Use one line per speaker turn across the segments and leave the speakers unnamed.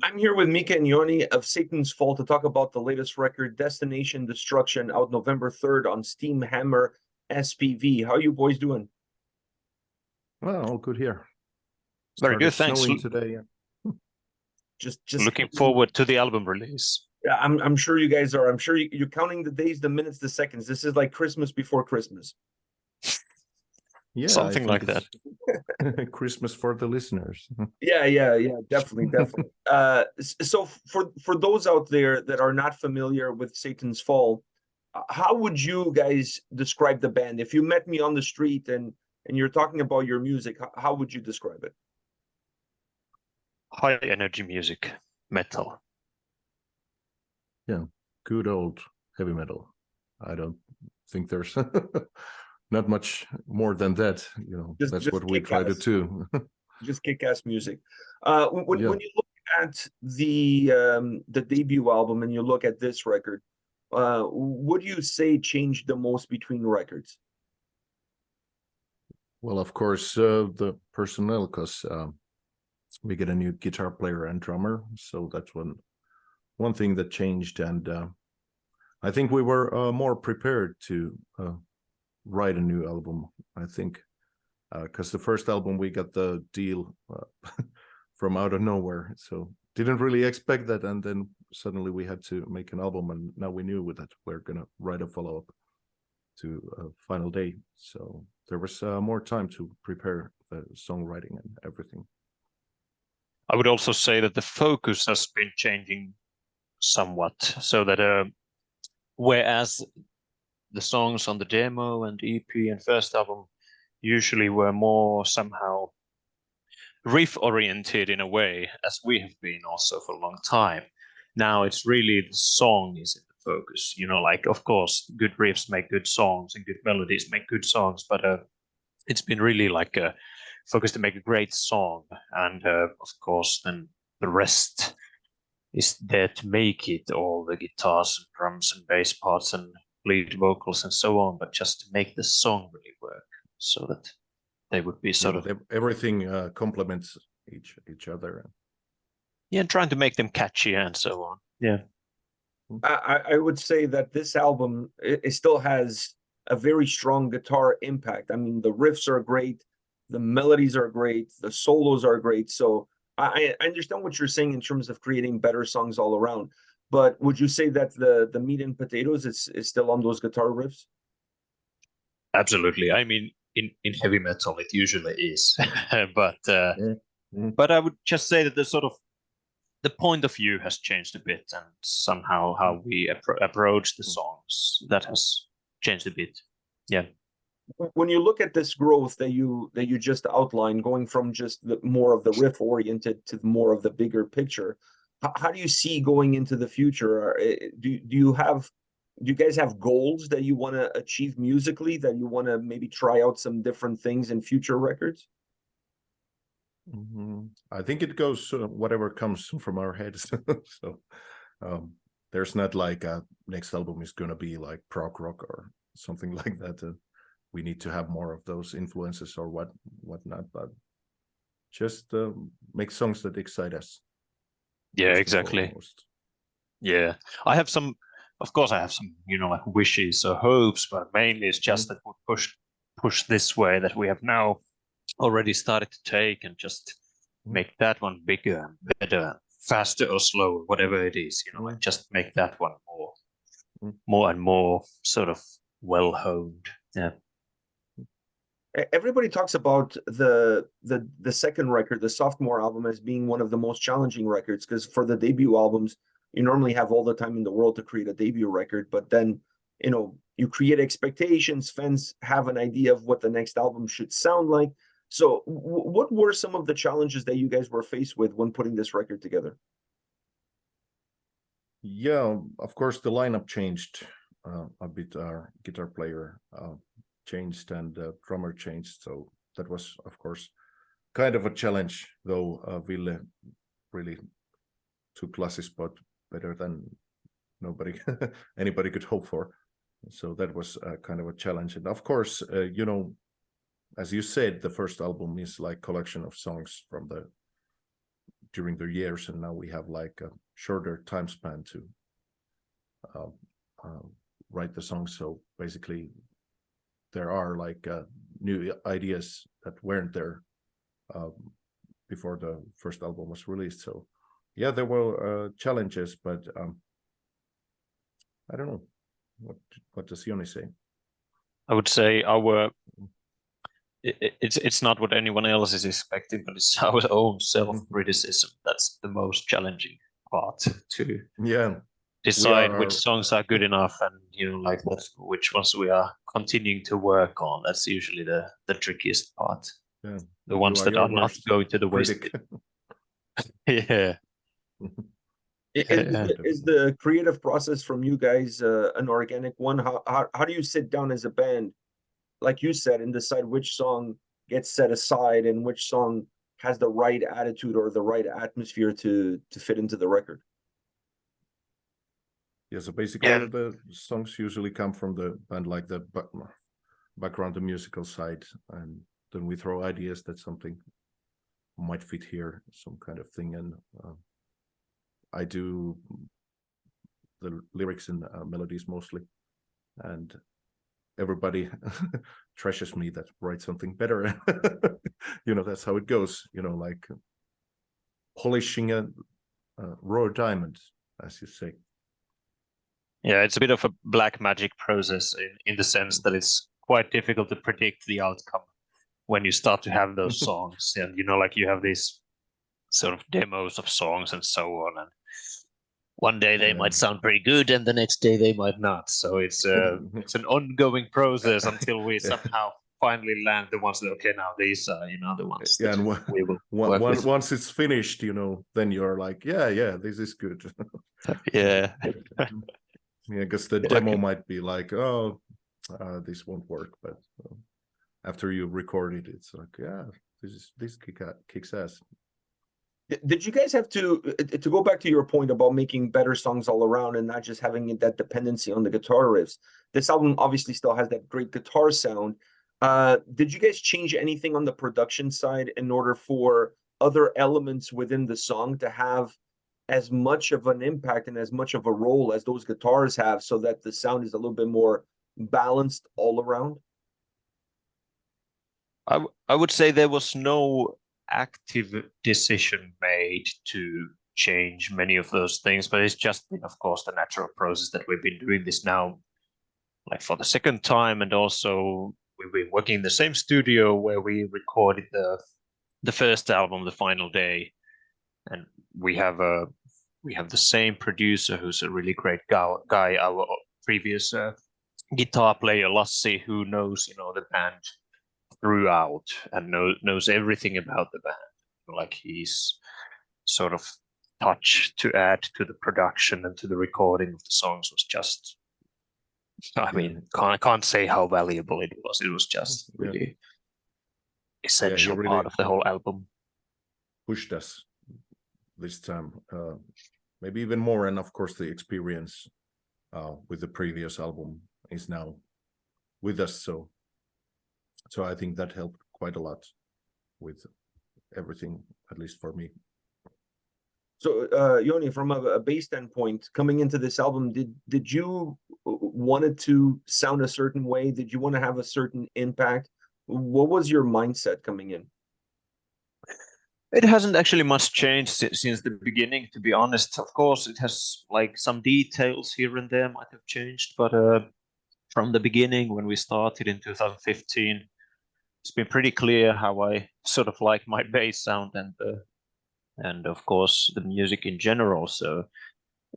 I'm here with Miika and Joni of Satan's Fall to talk about the latest record, Destination Destruction, out November 3rd on Steam Hammer SPV. How are you boys doing?
Well, all good here.
Very good, thanks.
Snowing today.
Just
looking forward to the album release.
Yeah, I'm sure you guys are. I'm sure you're counting the days, the minutes, the seconds. This is like Christmas before Christmas.
Yeah,
something like that.
Christmas for the listeners.
Yeah, definitely. So for those out there that are not familiar with Satan's Fall, how would you guys describe the band? If you met me on the street and you're talking about your music, how would you describe it?
High energy music, metal.
Yeah, good old heavy metal. I don't think there's not much more than that. You know, that's what we try to do.
Just kick-ass music. When you look at the debut album and you look at this record, what do you say changed the most between records?
Well, of course, the personnel, because we get a new guitar player and drummer, so that's one thing that changed, and I think we were more prepared to write a new album. I think because the first album we got the deal from out of nowhere, so didn't really expect that, and then suddenly we had to make an album, and now we knew that we're gonna write a follow-up to Final Day, so there was more time to prepare the songwriting and everything.
I would also say that the focus has been changing somewhat, so that whereas the songs on the demo and EP and first album usually were more somehow riff oriented in a way, as we have been also for a long time, now it's really the song is in the focus. You know, like, of course, good riffs make good songs and good melodies make good songs, but it's been really like a focus to make a great song, and of course then the rest is there to make it, all the guitars and drums and bass parts and lead vocals and so on, but just to make the song really work, so that they would be sort of
everything complements each other.
Yeah, trying to make them catchy and so on. Yeah,
I would say that this album it still has a very strong guitar impact. I mean, the riffs are great, the melodies are great, the solos are great. So I understand what you're saying in terms of creating better songs all around. But would you say that the meat and potatoes is still on those guitar riffs?
absolutely. I mean, in heavy metal, it usually is, but I would just say that the point of view has changed a bit, and somehow how we approach the songs, that has changed a bit. Yeah.
When you look at this growth that you just outlined, going from just more of the riff oriented to more of the bigger picture, how do you see going into the future? Do you guys have goals that you want to achieve musically, that you want to maybe try out some different things in future records?
I think it goes whatever comes from our heads. So there's not like a next album is going to be like prog rock or something like that. We need to have more of those influences or whatnot, but just make songs that excite us.
Yeah, exactly. Yeah, of course I have some, like wishes or hopes, but mainly it's just that we push this way that we have now already started to take, and just make that one bigger and better, faster or slower, whatever it is, and just make that one more and more sort of well honed. Yeah.
Everybody talks about the second record, the sophomore album, as being one of the most challenging records, because for the debut albums, you normally have all the time in the world to create a debut record, but then you create expectations, fans have an idea of what the next album should sound like. So what were some of the challenges that you guys were faced with when putting this record together?
Yeah, of course, the lineup changed a bit. Our guitar player changed and drummer changed. So that was, of course, kind of a challenge, though Ville really took Lassi's spot better than anybody could hope for. So that was kind of a challenge. And of course, as you said, the first album is like collection of songs from the during the years, and now we have like a shorter time span to write the songs. So basically, there are like new ideas that weren't there before the first album was released. So yeah, there were challenges, but I don't know what does Joni say.
I would say it's not what anyone else is expecting, but it's our own self-criticism that's the most challenging part to decide which songs are good enough, and like which ones we are continuing to work on. That's usually the trickiest part.
Yeah,
the ones that are not going to the waste. Yeah.
Is the creative process from you guys an organic one? How do you sit down as a band, like you said, and decide which song gets set aside and which song has the right attitude or the right atmosphere to fit into the record?
Yeah, so basically all of the songs usually come from the band, like the background, the musical side, and then we throw ideas that something might fit here, some kind of thing, and I do the lyrics and melodies mostly, and everybody trashes me that write something better. That's how it goes, like polishing a raw diamond, as you say.
Yeah, it's a bit of a black magic process in the sense that it's quite difficult to predict the outcome when you start to have those songs. And like you have these sort of demos of songs and so on, and one day they might sound pretty good and the next day they might not. So it's an ongoing process until we somehow finally land the ones that, okay, now these are the ones that we will work with.
Once it's finished, then you're like, yeah, this is good.
Yeah.
Yeah, because the demo might be like, oh, this won't work, but after you record it, it's like, yeah, this kicks ass.
Did you guys have to go back to your point about making better songs all around and not just having that dependency on the guitar riffs? This album obviously still has that great guitar sound. Did you guys change anything on the production side in order for other elements within the song to have as much of an impact and as much of a role as those guitars have, so that the sound is a little bit more balanced all around?
I would say there was no active decision made to change many of those things, but it's just been, of course, the natural process that we've been doing this now like for the second time, and also we've been working in the same studio where we recorded the first album, The Final Day, and we have the same producer who's a really great guy, our previous guitar player Lassi, who knows the band throughout and knows everything about the band. Like he's sort of touch to add to the production and to the recording of the songs was just, I mean, can't say how valuable it was. It was just really essential part of the whole album.
Pushed us this time, maybe even more, and of course the experience with the previous album is now with us, so I think that helped quite a lot with everything, at least for me.
So Joni, from a bass standpoint, coming into this album, did you want it to sound a certain way? Did you want to have a certain impact? What was your mindset coming in?
It hasn't actually much changed since the beginning, to be honest. Of course, it has like some details here and there might have changed, but from the beginning, when we started in 2015, it's been pretty clear how I sort of like my bass sound and of course the music in general. So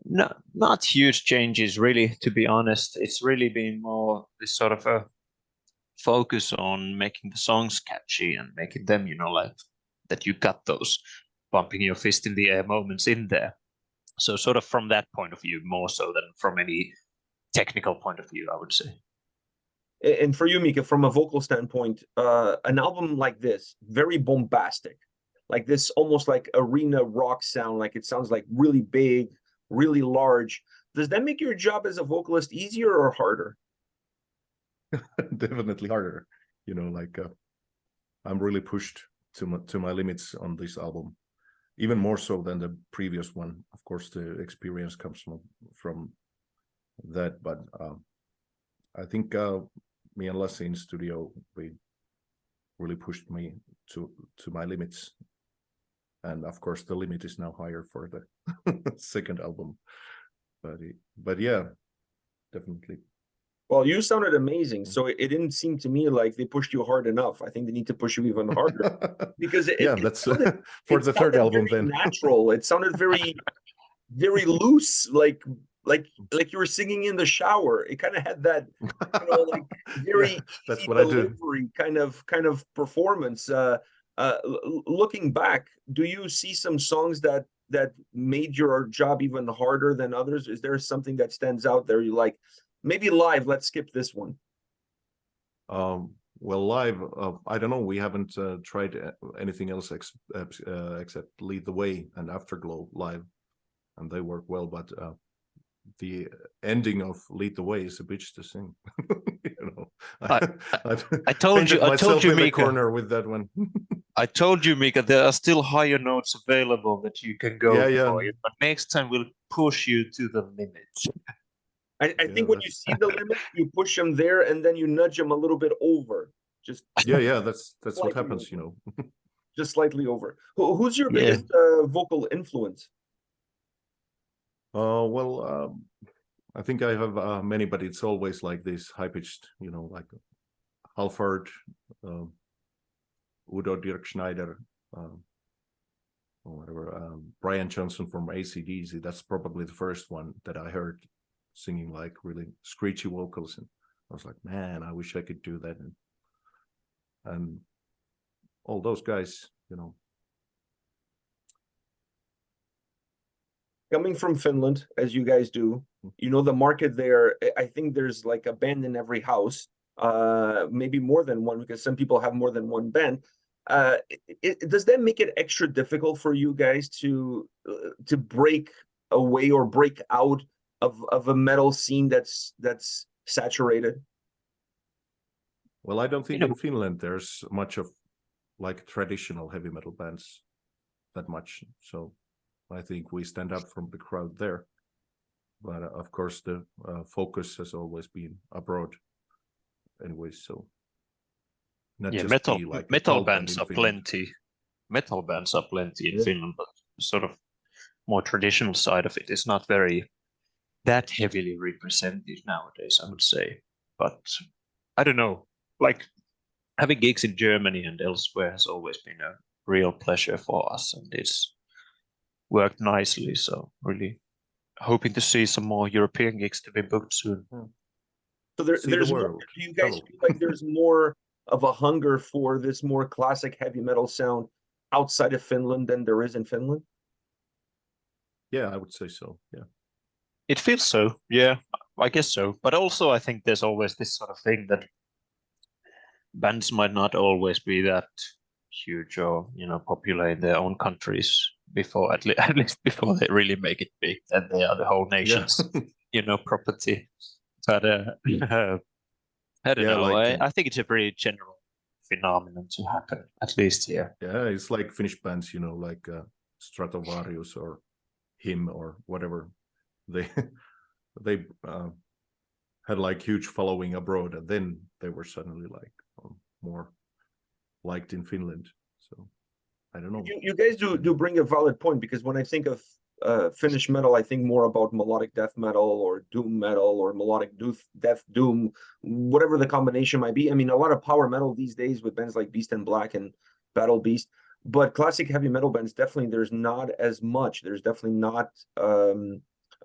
not huge changes really, to be honest. It's really been more this sort of a focus on making the songs catchy and making them, like that you got those bumping your fist in the air moments in there. So sort of from that point of view, more so than from any technical point of view, I would say.
And for you, Miika, from a vocal standpoint, an album like this, very bombastic, like this, almost like arena rock sound, like it sounds like really big, really large. Does that make your job as a vocalist easier or harder?
Definitely harder. Like I'm really pushed to my limits on this album, even more so than the previous one. Of course, the experience comes from that, but I think me and Lassie in studio, we really pushed me to my limits, and of course the limit is now higher for the second album. But yeah, definitely.
Well, you sounded amazing, so it didn't seem to me like they pushed you hard enough. I think they need to push you even harder because
yeah, that's for the third album then.
Natural. It sounded very, very loose, like you were singing in the shower. It kind of had that, like very
yeah, that's
easy
what I do.
delivery kind of performance. Looking back, do you see some songs that made your job even harder than others? Is there something that stands out there? You like, maybe live, let's skip this one.
Well, live, I don't know. We haven't tried anything else except Lead the Way and Afterglow live, and they work well. But the ending of Lead the Way is a bitch to sing.
I told you,
Miika,
corner
with that one.
I told you, Miika, there are still higher notes available that you can go for. But next time we'll push you to the limit.
I think when you see the limit, you push them there, and then you nudge them a little bit over. Just
that's what happens,
Just slightly over. Who's your biggest vocal influence?
Well, I think I have many, but it's always like this high-pitched, like Halford, Udo Dirk Schneider, or whatever, Brian Johnson from AC/DC. That's probably the first one that I heard singing like really screechy vocals, and I was like, man, I wish I could do that. And all those guys,
Coming from Finland, as you guys do, the market there, I think there's like a band in every house, maybe more than one, because some people have more than one band. Does that make it extra difficult for you guys to break away or break out of a metal scene that's saturated?
Well, I don't think in Finland there's much of like traditional heavy metal bands that much, so I think we stand out from the crowd there. But of course, the focus has always been abroad, anyways. So
metal bands are plenty. Metal bands are plenty in Finland, but sort of more traditional side of it is not that heavily represented nowadays, I would say. But I don't know, like having gigs in Germany and elsewhere has always been a real pleasure for us, and it's worked nicely. So really hoping to see some more European gigs to be booked soon.
So there's more, do you guys feel like there's more of a hunger for this more classic heavy metal sound outside of Finland than there is in Finland?
Yeah, I would say so. Yeah.
It feels so. Yeah, I guess so. But also I think there's always this sort of thing that bands might not always be that huge or popular in their own countries before at least before they really make it big, and they are the whole nation's property. But I don't know. I think it's a pretty general phenomenon to happen, at least here.
Yeah, it's like Finnish bands, like Stratovarius or Him or whatever. They had like huge following abroad, and then they were suddenly like more liked in Finland. So I don't know.
You guys do bring a valid point, because when I think of Finnish metal, I think more about melodic death metal or doom metal or melodic death doom, whatever the combination might be. I mean, a lot of power metal these days with bands like Beast in Black and Battle Beast, but classic heavy metal bands, definitely there's not as much. There's definitely not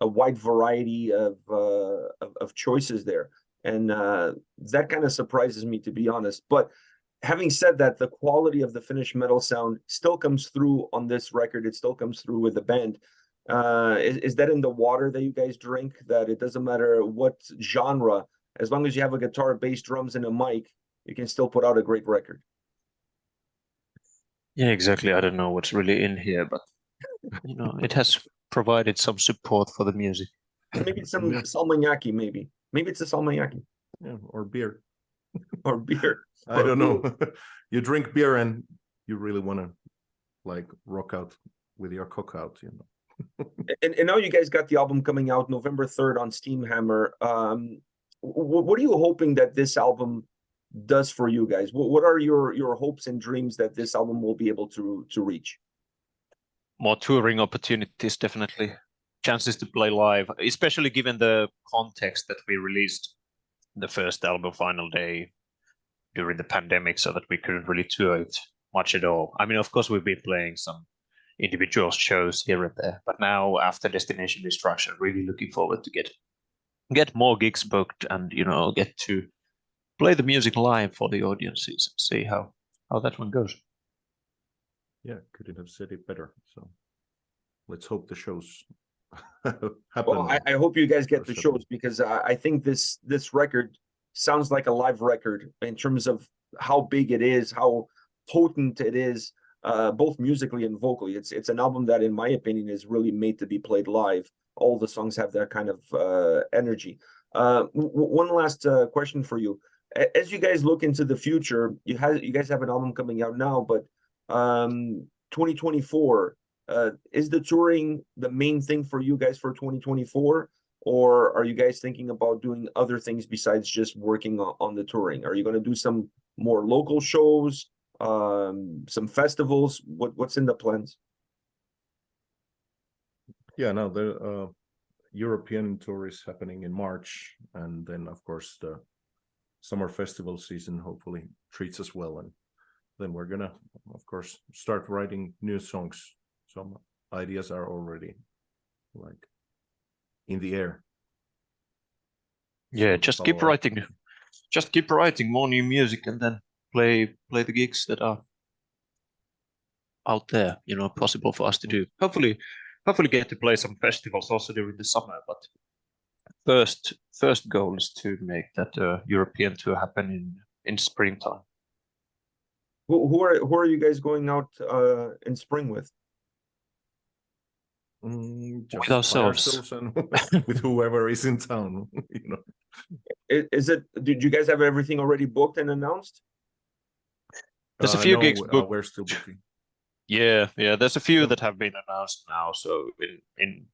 a wide variety of choices there, and that kind of surprises me, to be honest. But having said that, the quality of the Finnish metal sound still comes through on this record. It still comes through with the band. Is that in the water that you guys drink, that it doesn't matter what genre, as long as you have a guitar, bass, drums, and a mic, you can still put out a great record?
Yeah, exactly. I don't know what's really in here, but it has provided some support for the music.
Maybe it's some salmiakki, maybe it's a salmiakki.
Yeah, or beer.
Or beer.
I don't know. You drink beer and you really want to like rock out with your cookout, you know.
And now you guys got the album coming out November 3rd on Steamhammer. What are you hoping that this album does for you guys? What are your hopes and dreams that this album will be able to reach?
More touring opportunities, definitely. Chances to play live, especially given the context that we released the first album Final Day during the pandemic, so that we couldn't really tour it much at all. I mean, of course, we've been playing some individual shows here and there, but now after Destination Destruction, really looking forward to get more gigs booked and, you know, get to play the music live for the audiences and see how that one goes.
Yeah, couldn't have said it better. So let's hope the shows happen.
Well, I hope you guys get the shows, because I think this record sounds like a live record in terms of how big it is, how potent it is, both musically and vocally. It's an album that, in my opinion, is really made to be played live. All the songs have that kind of energy. One last question for you. As you guys look into the future, you guys have an album coming out now, but 2024, is the touring the main thing for you guys for 2024? Or are you guys thinking about doing other things besides just working on the touring? Are you going to do some more local shows, some festivals? What's in the plans?
Yeah, no, the European tour is happening in March, and then of course the summer festival season hopefully treats us well, and then we're gonna, of course, start writing new songs. Some ideas are already like in the air.
Yeah,
So
just keep writing. Just keep writing more new music, and then play the gigs that are out there, you know, possible for us to do. Hopefully get to play some festivals also during the summer. But first goal is to make that European tour happen in springtime.
Who are you guys going out in spring with?
Just
With ourselves.
and with whoever is in town, you know.
Did you guys have everything already booked and announced?
There's a few
no,
gigs booked.
We're still booking.
Yeah, there's a few that have been announced now. So in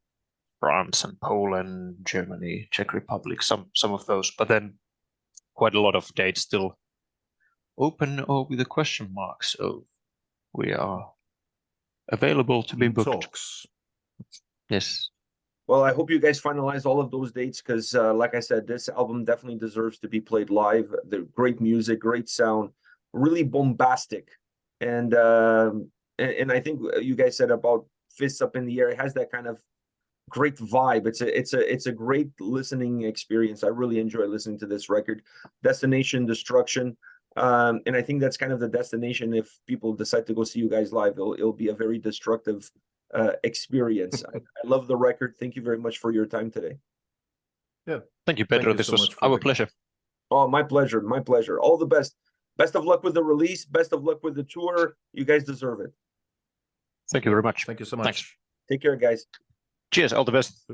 France and Poland, Germany, Czech Republic, some of those, but then quite a lot of dates still open or with a question mark. So we are available to be booked.
Talks.
Yes.
Well, I hope you guys finalize all of those dates, because like I said, this album definitely deserves to be played live. The great music, great sound, really bombastic. And I think you guys said about fists up in the air. It has that kind of great vibe. It's a great listening experience. I really enjoy listening to this record. Destination Destruction. And I think that's kind of the destination. If people decide to go see you guys live, it'll be a very destructive experience. I love the record. Thank you very much for your time today.
Yeah.
Thank you, Pedro. This was our pleasure.
Oh, my pleasure. My pleasure. All the best. Best of luck with the release. Best of luck with the tour. You guys deserve it.
Thank you very much.
Thank you so much.
Thanks.
Take care, guys.
Cheers. All the best.